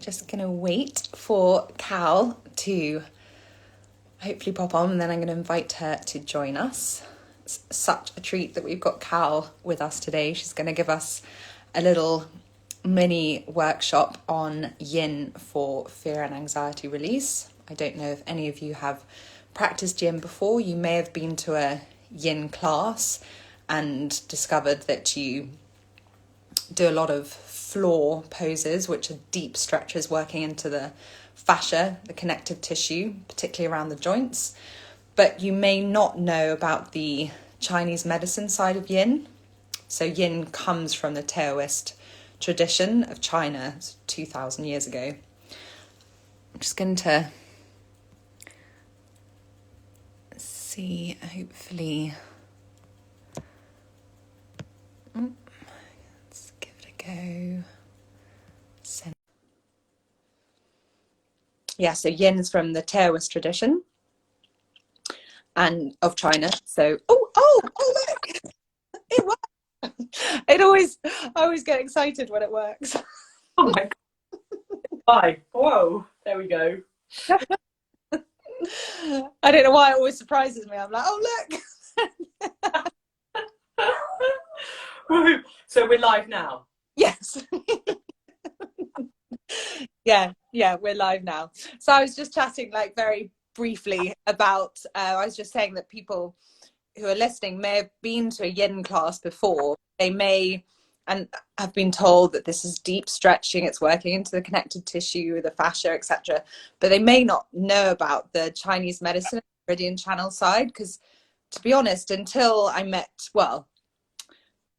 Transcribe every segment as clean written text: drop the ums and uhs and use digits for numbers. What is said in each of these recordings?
just going to wait for Cal to hopefully pop on, and then I'm going to invite her to join us. It's such a treat that we've got Cal with us today. She's going to give us a little mini workshop on yin for fear and anxiety release. I don't know if any of you have practiced yin before. You may have been to a yin class and discovered that you do a lot of floor poses, which are deep stretches working into the fascia, the connective tissue, particularly around the joints. But you may not know about the Chinese medicine side of yin. So yin comes from the Taoist tradition of China 2,000 years ago. I'm just going to see, hopefully. Let's give it a go. Yeah, so yin's from the Taoist tradition and of China. So, look, it works. I always get excited when it works. Oh my God. Hi. Whoa, there we go. I don't know why it always surprises me. I'm like, oh, look. So we're live now. Yes. Yeah, we're live now. So I was just chatting very briefly about, I was just saying that people who are listening may have been to a yin class before. They may and have been told that this is deep stretching, it's working into the connective tissue, the fascia, etc. But they may not know about the Chinese medicine meridian channel side, because to be honest, until I met,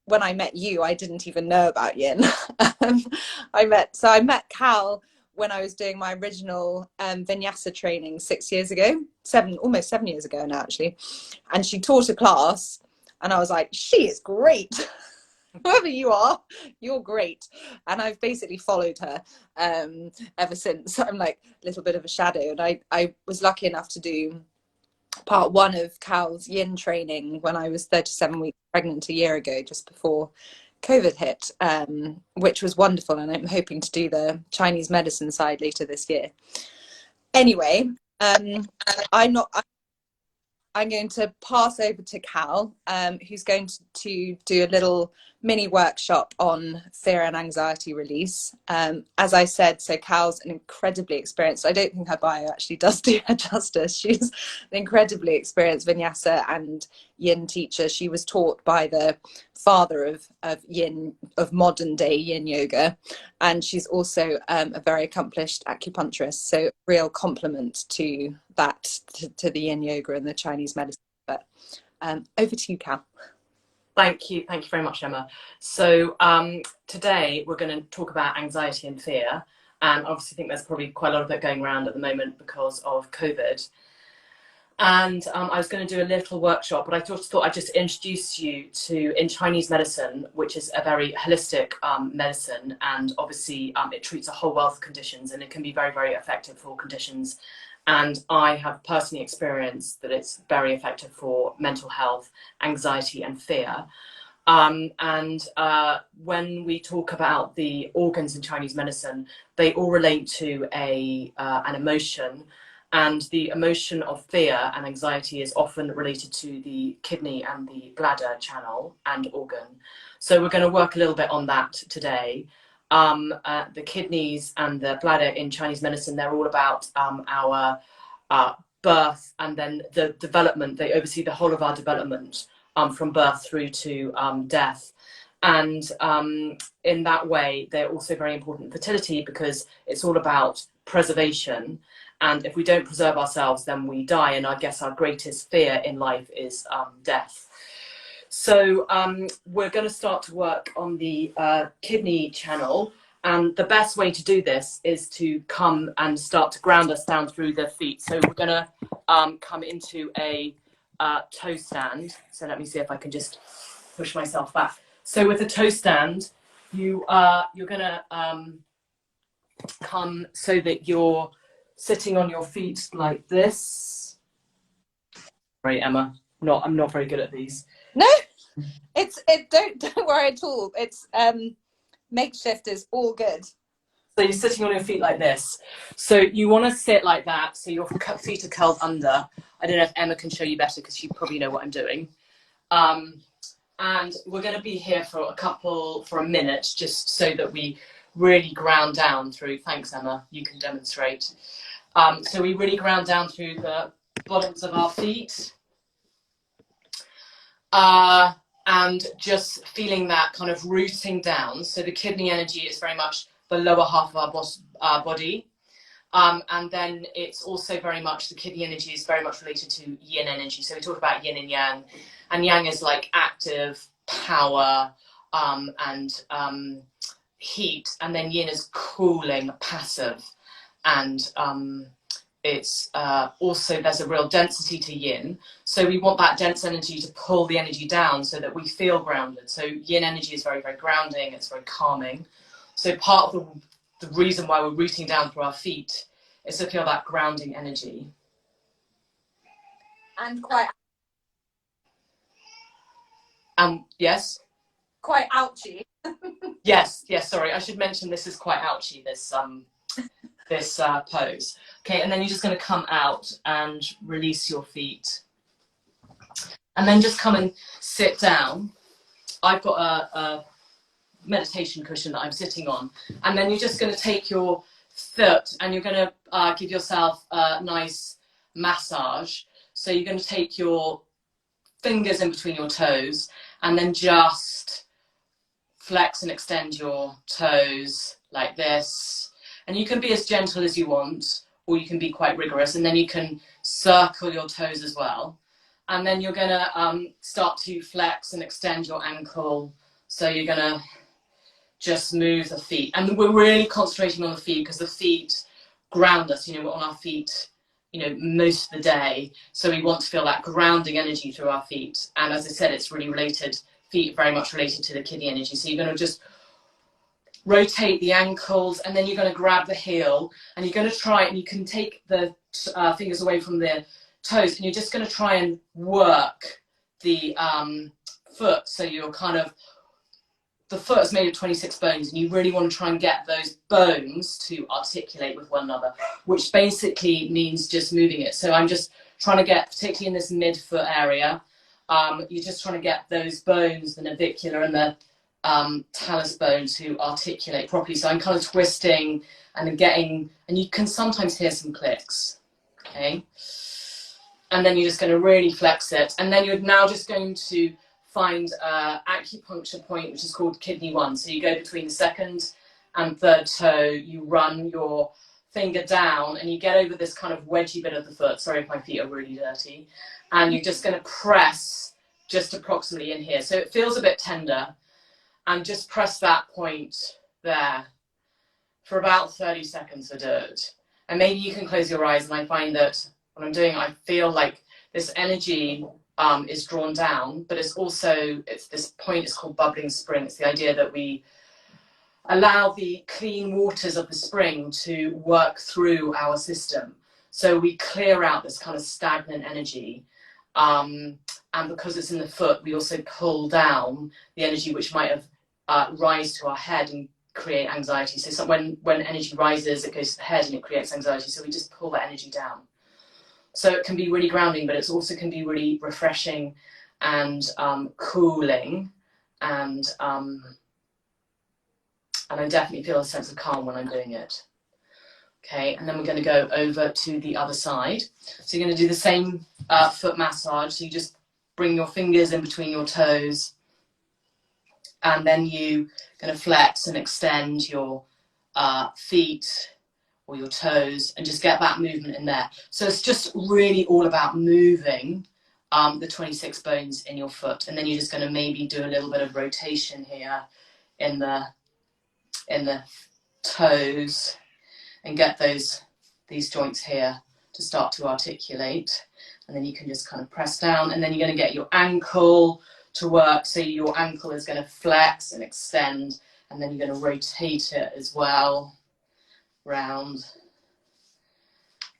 when I met you, I didn't even know about yin. I met Cal when I was doing my original vinyasa training almost 7 years ago now, actually. And she taught a class and I was like, she is great. Whoever you are, you're great. And I've basically followed her ever since. I'm like a little bit of a shadow. And I was lucky enough to do part one of Cal's yin training when I was 37 weeks pregnant a year ago, just before COVID hit, which was wonderful. And I'm hoping to do the Chinese medicine side later this year. Anyway, I'm going to pass over to Cal, who's going to do a little mini workshop on fear and anxiety release. As I said, so Cal's an incredibly experienced, I don't think her bio actually does do her justice. She's an incredibly experienced vinyasa and yin teacher. She was taught by the father of modern day yin yoga. And she's also a very accomplished acupuncturist. So real compliment to that, to the yin yoga and the Chinese medicine. But over to you, Cal. Thank you very much, Emma. So today we're going to talk about anxiety and fear, and obviously I think there's probably quite a lot of it going around at the moment because of COVID. And I was going to do a little workshop, but I just thought I'd just introduce you to, in Chinese medicine, which is a very holistic medicine, and obviously it treats a whole wealth of conditions, and it can be very, very effective for all conditions. And I have personally experienced that it's very effective for mental health, anxiety and fear. When we talk about the organs in Chinese medicine, they all relate to an emotion. And the emotion of fear and anxiety is often related to the kidney and the bladder channel and organ. So we're going to work a little bit on that today. The kidneys and the bladder in Chinese medicine, they're all about our birth and then the development. They oversee the whole of our development from birth through to death. And in that way, they're also very important in fertility because it's all about preservation. And if we don't preserve ourselves, then we die. And I guess our greatest fear in life is death. So we're going to start to work on the kidney channel. And the best way to do this is to come and start to ground us down through the feet. So we're going to come into a toe stand. So let me see if I can just push myself back. So with a toe stand, you're going to come so that you're sitting on your feet like this. Sorry, Emma. I'm not very good at these. No, don't worry at all. It's makeshift is all good. So you're sitting on your feet like this. So you want to sit like that. So your feet are curled under. I don't know if Emma can show you better because you probably know what I'm doing. And we're going to be here for a minute, just so that we really ground down through. Thanks, Emma. You can demonstrate. So we really ground down through the bottoms of our feet. And just feeling that kind of rooting down. So the kidney energy is very much the lower half of our body. And then it's also very much, the kidney energy is very much related to yin energy. So we talk about yin and yang is like active power and heat, and then yin is cooling, passive. And it's also, there's a real density to yin. So we want that dense energy to pull the energy down so that we feel grounded. So yin energy is very, very grounding. It's very calming. So part of the reason why we're rooting down through our feet is to feel that grounding energy. And quite... Yes? Quite ouchy. Yes, sorry. I should mention this is quite ouchy, this pose. Okay, and then you're just going to come out and release your feet. And then just come and sit down. I've got a meditation cushion that I'm sitting on. And then you're just going to take your foot and you're going to give yourself a nice massage. So you're going to take your fingers in between your toes and then just flex and extend your toes like this. And you can be as gentle as you want, or you can be quite rigorous, and then you can circle your toes as well. And then you're going to start to flex and extend your ankle. So you're going to just move the feet. And we're really concentrating on the feet because the feet ground us. We're on our feet, most of the day. So we want to feel that grounding energy through our feet. And as I said, it's really related, feet very much related to the kidney energy. So you're going to just rotate the ankles, and then you're going to grab the heel, and you're going to try, and you can take the fingers away from the toes, and you're just going to try and work the foot. So you're kind of, the foot is made of 26 bones, and you really want to try and get those bones to articulate with one another, which basically means just moving it. So I'm just trying to get, particularly in this mid-foot area, you're just trying to get those bones, the navicular and the talus bone, to articulate properly. So I'm kind of twisting and then getting, and you can sometimes hear some clicks, okay? And then you're just going to really flex it. And then you're now just going to find an acupuncture point, which is called kidney 1. So you go between the second and third toe, you run your finger down, and you get over this kind of wedgy bit of the foot. Sorry if my feet are really dirty. And you're just going to press just approximately in here. So it feels a bit tender. And just press that point there for about 30 seconds for dirt. And maybe you can close your eyes, and I find that when I'm doing it, I feel like this energy is drawn down, but it's this point is called bubbling spring. It's the idea that we allow the clean waters of the spring to work through our system. So we clear out this kind of stagnant energy. And because it's in the foot, we also pull down the energy which might have rise to our head and create anxiety. So when energy rises, it goes to the head and it creates anxiety. So we just pull that energy down. So it can be really grounding, but it also can be really refreshing and cooling. And I definitely feel a sense of calm when I'm doing it. Okay, and then we're going to go over to the other side. So you're going to do the same foot massage. So you just bring your fingers in between your toes, and then you're going to flex and extend your feet or your toes, and just get that movement in there. So it's just really all about moving the 26 bones in your foot. And then you're just going to maybe do a little bit of rotation here in the toes, and get these joints here to start to articulate. And then you can just kind of press down, and then you're going to get your ankle to work. So your ankle is going to flex and extend, and then you're going to rotate it as well round.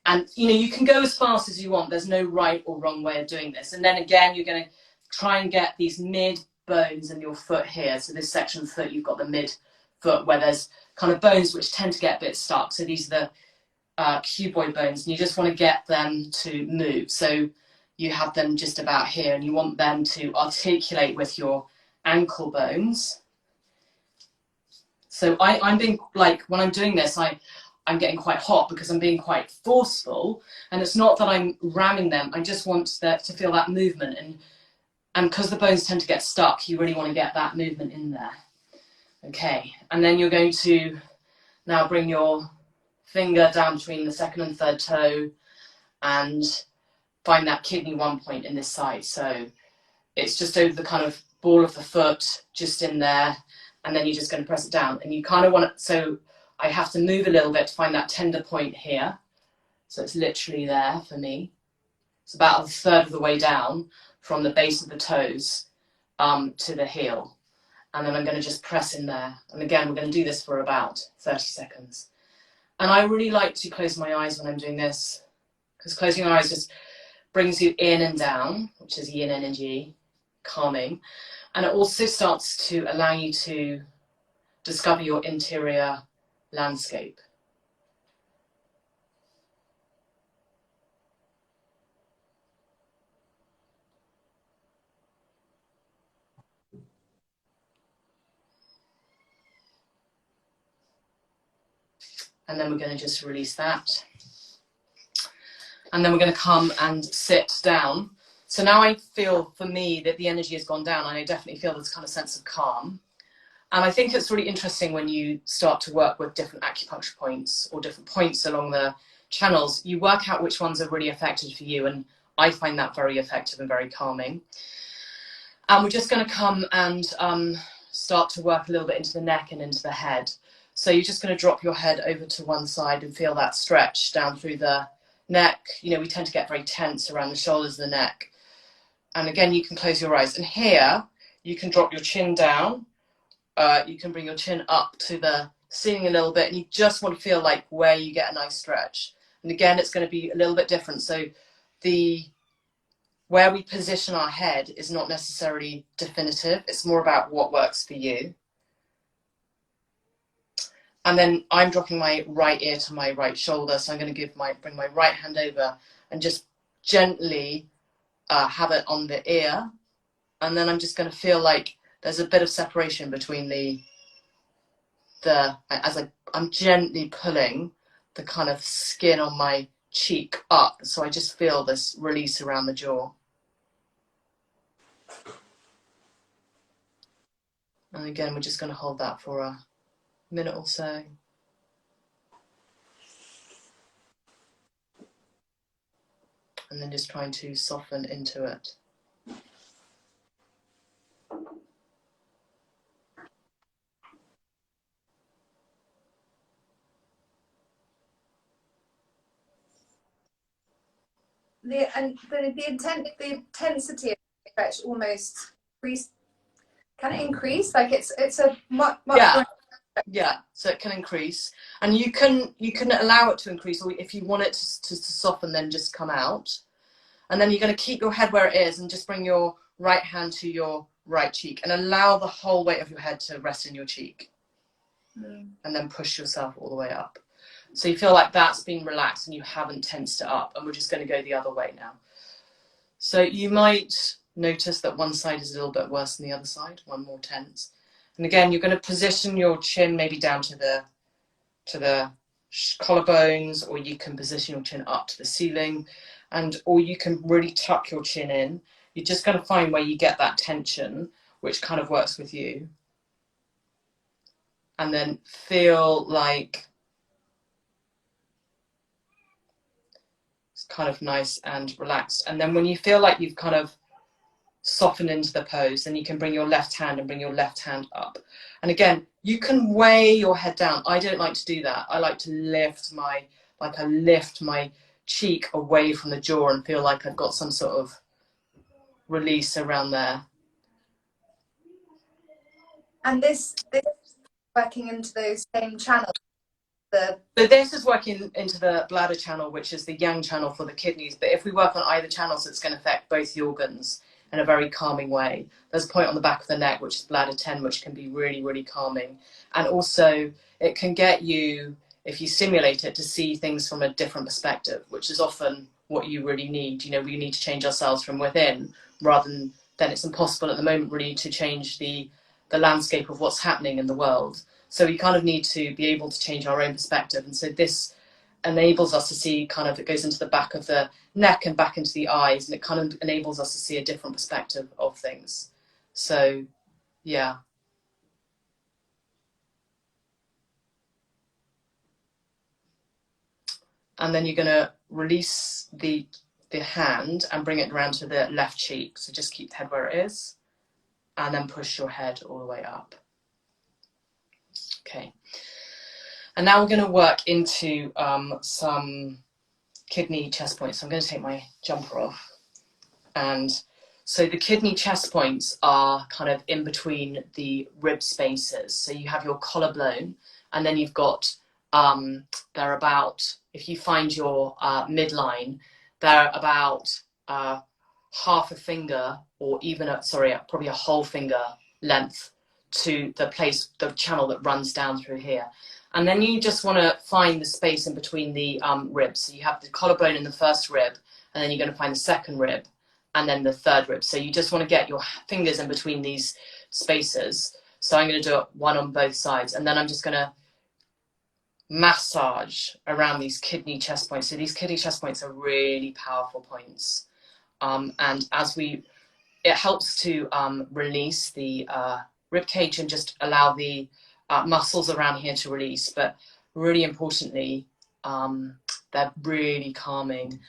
And you can go as fast as you want. There's no right or wrong way of doing this. And then again, you're going to try and get these mid bones in your foot here. So this section of the foot, you've got the mid foot where there's kind of bones which tend to get a bit stuck. So these are the cuboid bones, and you just want to get them to move. So you have them just about here, and you want them to articulate with your ankle bones. So I'm being, like, when I'm doing this, I'm getting quite hot because I'm being quite forceful, and it's not that I'm ramming them. I just want to feel that movement, and because the bones tend to get stuck, you really want to get that movement in there. Okay, and then you're going to now bring your finger down between the second and third toe and find that kidney 1 point in this side. So it's just over the kind of ball of the foot, just in there, and then you're just going to press it down. And you kind of want it, so I have to move a little bit to find that tender point here. So it's literally there for me. It's about a third of the way down from the base of the toes to the heel. And then I'm going to just press in there. And again, we're going to do this for about 30 seconds. And I really like to close my eyes when I'm doing this, because closing your eyes just brings you in and down, which is yin energy, calming. And it also starts to allow you to discover your interior landscape. And then we're going to just release that. And then we're going to come and sit down. So now I feel, for me, that the energy has gone down, and I definitely feel this kind of sense of calm. And I think it's really interesting when you start to work with different acupuncture points or different points along the channels, you work out which ones are really effective for you. And I find that very effective and very calming. And we're just going to come and start to work a little bit into the neck and into the head. So you're just going to drop your head over to one side and feel that stretch down through the neck. You know, we tend to get very tense around the shoulders and the neck. And again, you can close your eyes. And here, you can drop your chin down. You can bring your chin up to the ceiling a little bit. And you just want to feel like where you get a nice stretch. And again, it's going to be a little bit different. So where we position our head is not necessarily definitive. It's more about what works for you. And then I'm dropping my right ear to my right shoulder. So I'm going to bring my right hand over and just gently have it on the ear. And then I'm just going to feel like there's a bit of separation between I'm gently pulling the kind of skin on my cheek up. So I just feel this release around the jaw. And again, we're just going to hold that for a minute or so. And then just trying to soften into it. The intensity of the stretch almost increase. Can it increase? Like it's a much yeah. Yeah, so it can increase, and you can allow it to increase, or if you want it to soften, then just come out. And then you're going to keep your head where it is and just bring your right hand to your right cheek and allow the whole weight of your head to rest in your cheek. And then push yourself all the way up. So you feel like that's been relaxed and you haven't tensed it up, and we're just going to go the other way now. So you might notice that one side is a little bit worse than the other side, one more tense. And again, you're going to position your chin maybe down to the collarbones, or you can position your chin up to the ceiling, or you can really tuck your chin in. You're just going to find where you get that tension, which kind of works with you. And then feel like it's kind of nice and relaxed. And then when you feel like you've kind of soften into the pose, then you can bring your left hand up. And again, you can weigh your head down. I don't like to do that. I like to lift my cheek away from the jaw and feel like I've got some sort of release around there. And this working into those same channels. So this is working into the bladder channel, which is the yang channel for the kidneys. But if we work on either channels, it's going to affect both the organs in a very calming way. There's a point on the back of the neck, which is bladder 10, which can be really, really calming. And also it can get you, if you stimulate it, to see things from a different perspective, which is often what you really need. You know, we need to change ourselves from within, rather than then it's impossible at the moment really to change the landscape of what's happening in the world. So we kind of need to be able to change our own perspective. And so this enables us to see, kind of, it goes into the back of the neck and back into the eyes, and it kind of enables us to see a different perspective of things. So, yeah. And then you're going to release the hand and bring it around to the left cheek. So just keep the head where it is, and then push your head all the way up. Okay. And now we're going to work into some kidney chest points. So I'm going to take my jumper off. And so the kidney chest points are kind of in between the rib spaces. So you have your collarbone, and then you've got, they're about, if you find your midline, they're about half a finger, or even, probably a whole finger length to the place, the channel that runs down through here. And then you just want to find the space in between the ribs. So you have the collarbone in the first rib, and then you're going to find the second rib, and then the third rib. So you just want to get your fingers in between these spaces. So I'm going to do it one on both sides, and then I'm just going to massage around these kidney chest points. So these kidney chest points are really powerful points. And it helps to release the rib cage and just allow the muscles around here to release. But really importantly, they're really calming,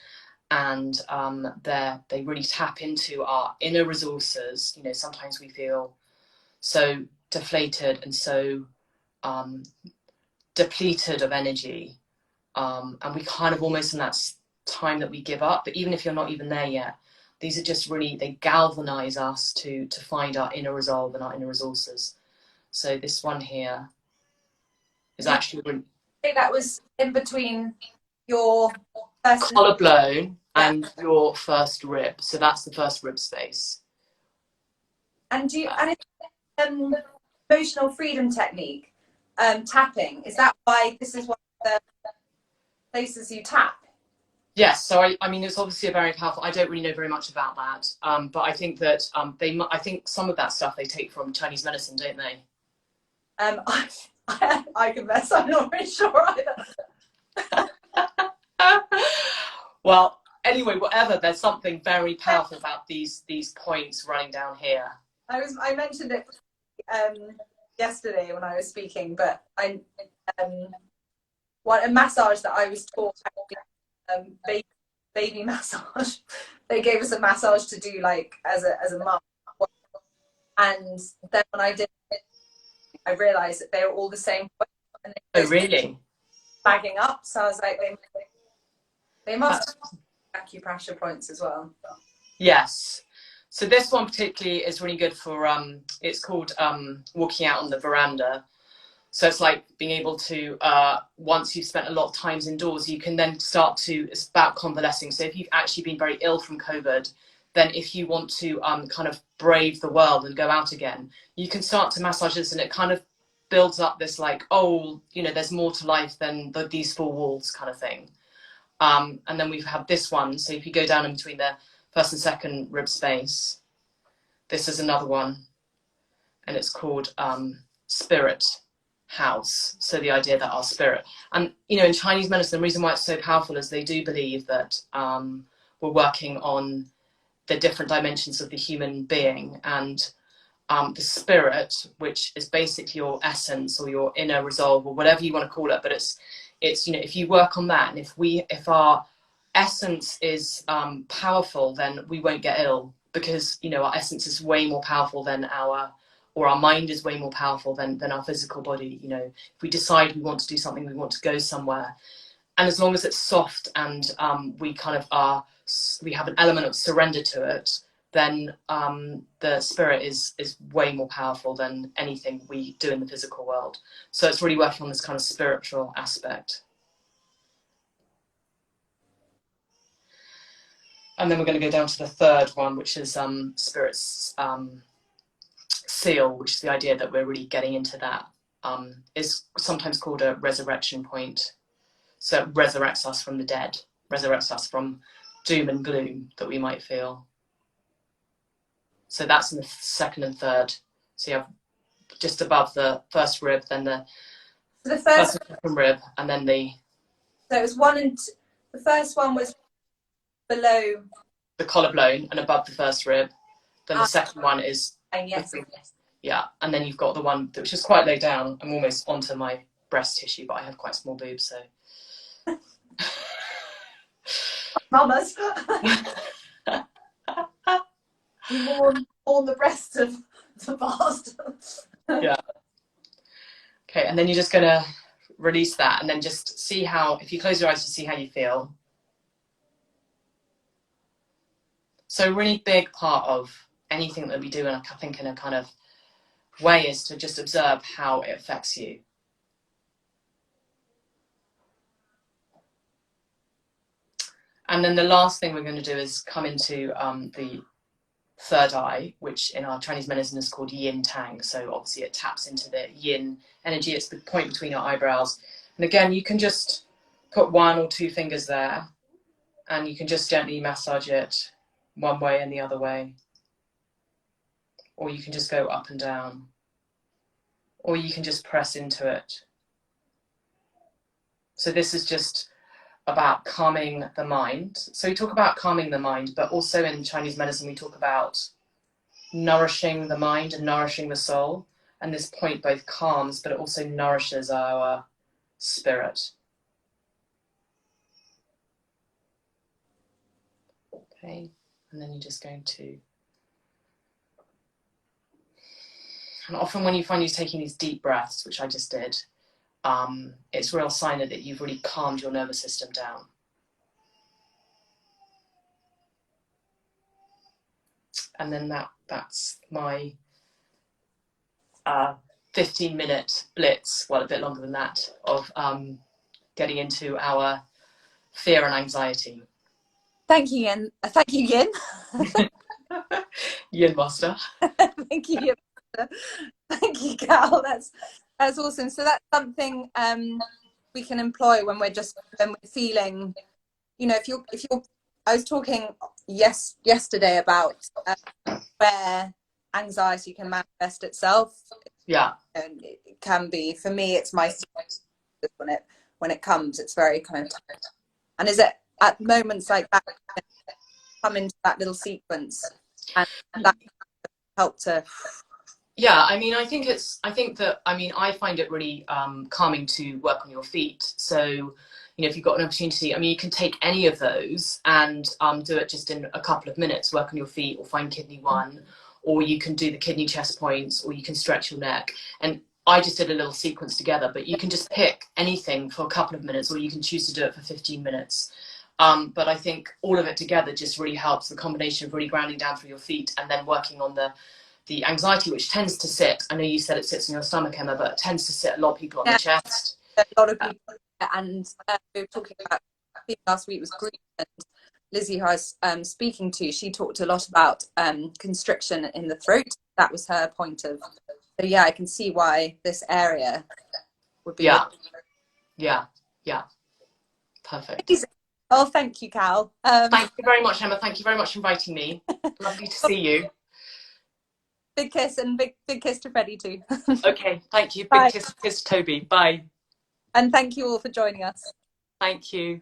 and they really tap into our inner resources. You know, sometimes we feel so deflated and so depleted of energy, and we kind of almost in that time that we give up. But even if you're not even there yet, these are just really, they galvanize us to find our inner resolve and our inner resources. So this one here is actually really, I think that was in between your first collarbone and your first rib. So that's the first rib space. And it's emotional freedom technique, tapping. Is that why this is one of the places you tap? Yes, so I mean, it's obviously a very powerful. I don't really know very much about that, but I think that I think some of that stuff they take from Chinese medicine, don't they? I confess, I'm not very sure either. Well, anyway, whatever. There's something very powerful about these points running down here. I mentioned it yesterday when I was speaking, but a massage that I was taught. Baby massage. They gave us a massage to do, like, as a mum, and then when I did it, I realized that they were all the same point, and oh really? Bagging up. So I was like, they must have acupressure points as well. Yes. So this one particularly is really good for it's called walking out on the veranda. So it's like being able to, once you've spent a lot of times indoors, you can then start to, it's about convalescing. So if you've actually been very ill from COVID, then if you want to kind of brave the world and go out again, you can start to massage this, and it kind of builds up this, like, oh, you know, there's more to life than these four walls kind of thing. And then we've had this one. So if you go down in between the first and second rib space, this is another one, and it's called spirit house. So the idea that our spirit, and you know, in Chinese medicine, the reason why it's so powerful is they do believe that we're working on the different dimensions of the human being, and the spirit, which is basically your essence or your inner resolve or whatever you want to call it, but it's you know, if you work on that, and if our essence is powerful, then we won't get ill, because you know, our essence is way more powerful than our mind is way more powerful than our physical body. You know, if we decide we want to do something, we want to go somewhere, and as long as it's soft and we have an element of surrender to it, then the spirit is way more powerful than anything we do in the physical world. So it's really working on this kind of spiritual aspect. And then we're going to go down to the third one, which is Spirit's seal, which is the idea that we're really getting into that. Is sometimes called a resurrection point. So it resurrects us from the dead, resurrects us from doom and gloom that we might feel. So that's in the second and third. So you have just above the first rib, then the first and second rib, and then the... So it was the first one was below the collarbone and above the first rib. Then the second one is... Yes. Yeah, and then you've got the one which is quite low down. I'm almost onto my breast tissue, but I have quite small boobs, so... Mamas. You mourn the breast of the past. Yeah. Okay, and then you're just going to release that and then just see how, if you close your eyes, to see how you feel. So a really big part of anything that we do, and I think in a kind of way, is to just observe how it affects you. And then the last thing we're going to do is come into the third eye, which in our Chinese medicine is called yin tang. So obviously it taps into the yin energy. It's the point between your eyebrows. And again, you can just put 1 or 2 fingers there, and you can just gently massage it one way and the other way. Or you can just go up and down. Or you can just press into it. So this is just about calming the mind. So we talk about calming the mind, but also in Chinese medicine we talk about nourishing the mind and nourishing the soul. And this point both calms, but it also nourishes our spirit. Okay, and then you're just going to... And often when you find you're taking these deep breaths, which I just did, it's a real sign that you've really calmed your nervous system down. And then that's my 15-minute blitz, well, a bit longer than that, of getting into our fear and anxiety. Thank you, Yin. Thank you, Yin. Yin master. Thank you, Yin. Thank you, Cal. That's awesome. So that's something we can employ when we're feeling, if you're I was talking yesterday about where anxiety can manifest itself. Yeah. And it can be, for me, it's my when it comes, it's very kind of tight. And is it at moments like that come into that little sequence and that help to... Yeah, I mean, I find it really calming to work on your feet. So, if you've got an opportunity, you can take any of those and do it just in a couple of minutes, work on your feet or find kidney 1, or you can do the kidney chest points, or you can stretch your neck. And I just did a little sequence together, but you can just pick anything for a couple of minutes, or you can choose to do it for 15 minutes. But I think all of it together just really helps, the combination of really grounding down through your feet and then working on the anxiety, which tends to sit, I know you said it sits in your stomach, Emma, but it tends to sit a lot of people on the chest. A lot of people, and we were talking about, I think last week was grief, and Lizzie, who I was speaking to, she talked a lot about constriction in the throat. That was her point of, so yeah, I can see why this area would be... Yeah. Perfect. Oh, thank you, Cal. Thank you very much, Emma. Thank you very much for inviting me. Lovely to see you. Big kiss, and big kiss to Freddie too. Okay, thank you. Bye. Big kiss to Toby. Bye. And thank you all for joining us. Thank you.